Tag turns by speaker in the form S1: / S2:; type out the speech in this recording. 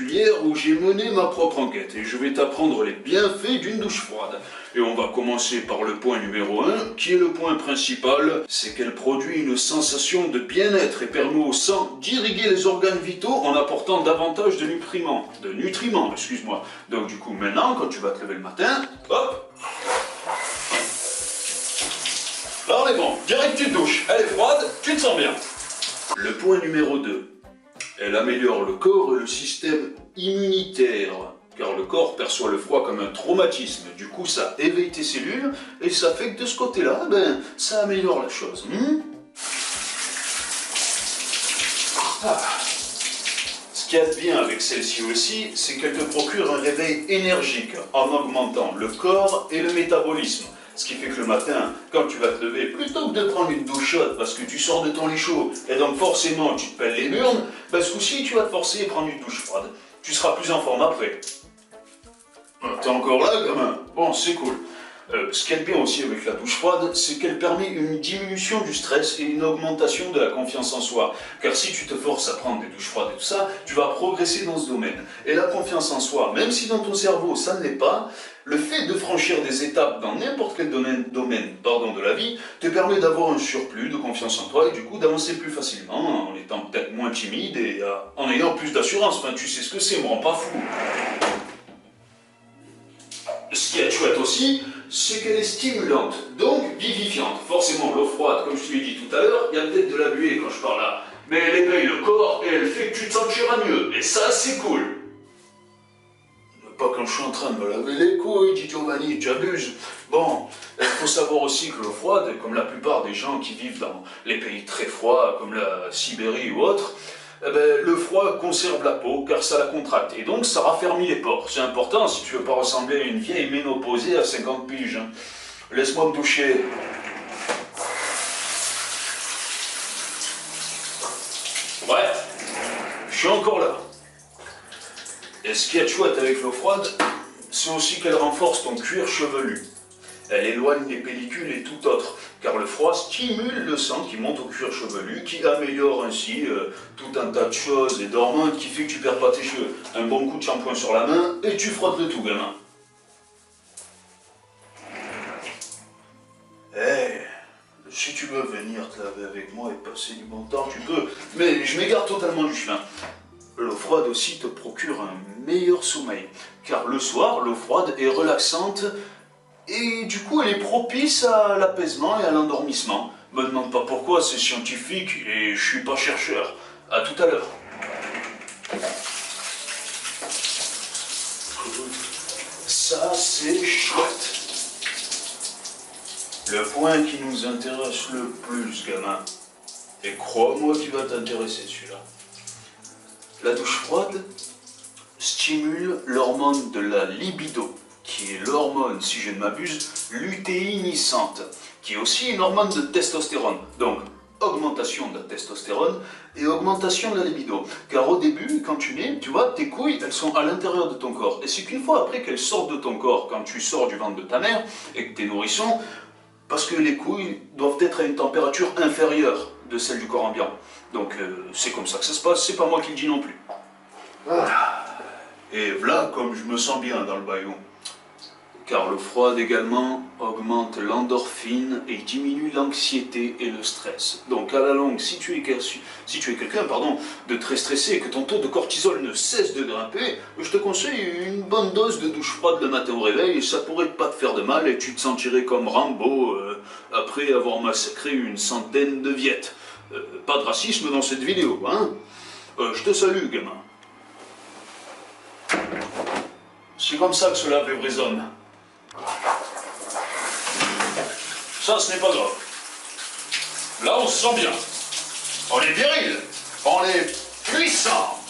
S1: particulière où j'ai mené ma propre enquête et je vais t'apprendre les bienfaits d'une douche froide. Et on va commencer par le point numéro 1, qui est le point principal, c'est qu'elle produit une sensation de bien-être et permet au sang d'irriguer les organes vitaux en apportant davantage de nutriments. Excuse-moi. Donc du coup, maintenant, quand tu vas te lever le matin, hop, là on est bon, direct tu te douches, elle est froide, tu te sens bien. Le point numéro 2, elle améliore le corps et le système immunitaire. Car le corps perçoit le froid comme un traumatisme, du coup ça éveille tes cellules, et ça fait que de ce côté-là, ça améliore la chose. Ce qu'il y a de bien avec celle-ci aussi, c'est qu'elle te procure un réveil énergique en augmentant le corps et le métabolisme. Ce qui fait que le matin, quand tu vas te lever, plutôt que de prendre une douche chaude parce que tu sors de ton lit chaud et donc forcément tu te pèles les burnes, ce coup-ci tu vas te forcer à prendre une douche froide. Tu seras plus en forme après. T'es encore là, gamin? Bon, c'est cool. Ce qui est bien aussi avec la douche froide, c'est qu'elle permet une diminution du stress et une augmentation de la confiance en soi. Car si tu te forces à prendre des douches froides et tout ça, tu vas progresser dans ce domaine. Et la confiance en soi, même si dans ton cerveau ça ne l'est pas, le fait de franchir des étapes dans n'importe quel domaine de la vie te permet d'avoir un surplus de confiance en toi et du coup d'avancer plus facilement en étant peut-être moins timide et en ayant plus d'assurance. Enfin, tu sais ce que c'est, me rends pas fou. Ce qui est chouette aussi, c'est qu'elle est stimulante, donc vivifiante. Forcément, l'eau froide, comme je te l'ai dit tout à l'heure, il y a peut-être de la buée quand je parle là, mais elle éveille le corps et elle fait que tu te sentiras mieux. Et ça, c'est cool. Mais pas quand je suis en train de me laver les couilles, dit Giovanni, tu abuses. Bon, il faut savoir aussi que l'eau froide, comme la plupart des gens qui vivent dans les pays très froids, comme la Sibérie ou autre, le froid conserve la peau car ça la contracte et donc ça raffermit les pores. C'est important si tu veux pas ressembler à une vieille ménopausée à 50 piges. Laisse-moi me doucher. Ouais, je suis encore là. Et ce qui est chouette avec l'eau froide, c'est aussi qu'elle renforce ton cuir chevelu. Elle éloigne les pellicules et tout autre, car le froid stimule le sang qui monte au cuir chevelu, qui améliore ainsi tout un tas de choses et d'hormones qui fait que tu perds pas tes cheveux. Un bon coup de shampoing sur la main et tu frottes le tout, gamin. Si tu veux venir te laver avec moi et passer du bon temps, tu peux, mais je m'égare totalement du chemin. L'eau froide aussi te procure un meilleur sommeil, car le soir, l'eau froide est relaxante. Et du coup, elle est propice à l'apaisement et à l'endormissement. Me demande pas pourquoi, c'est scientifique et je suis pas chercheur. À tout à l'heure. Ça, c'est chouette. Le point qui nous intéresse le plus, gamin. Et crois-moi qu'il va t'intéresser celui-là. La douche froide stimule l'hormone de la libido, qui est l'hormone, si je ne m'abuse, lutéinisante, qui est aussi une hormone de testostérone. Donc, augmentation de la testostérone et augmentation de la libido. Car au début, quand tu nais, tu vois, tes couilles, elles sont à l'intérieur de ton corps. Et c'est qu'une fois après qu'elles sortent de ton corps, quand tu sors du ventre de ta mère et que tu es nourrisson, parce que les couilles doivent être à une température inférieure de celle du corps ambiant. Donc, c'est comme ça que ça se passe, c'est pas moi qui le dis non plus. Et voilà comme je me sens bien dans le baillon. Car l'eau froide également augmente l'endorphine et diminue l'anxiété et le stress. Donc à la longue, si tu es quelqu'un de très stressé et que ton taux de cortisol ne cesse de grimper, je te conseille une bonne dose de douche froide le matin au réveil et ça pourrait pas te faire de mal et tu te sentirais comme Rambo après avoir massacré une centaine de Viettes. Pas de racisme dans cette vidéo, hein. Je te salue, gamin. C'est comme ça que se lavent les vrais hommes. Ça, ce n'est pas grave. Là, on se sent bien. On est viril. On est puissant.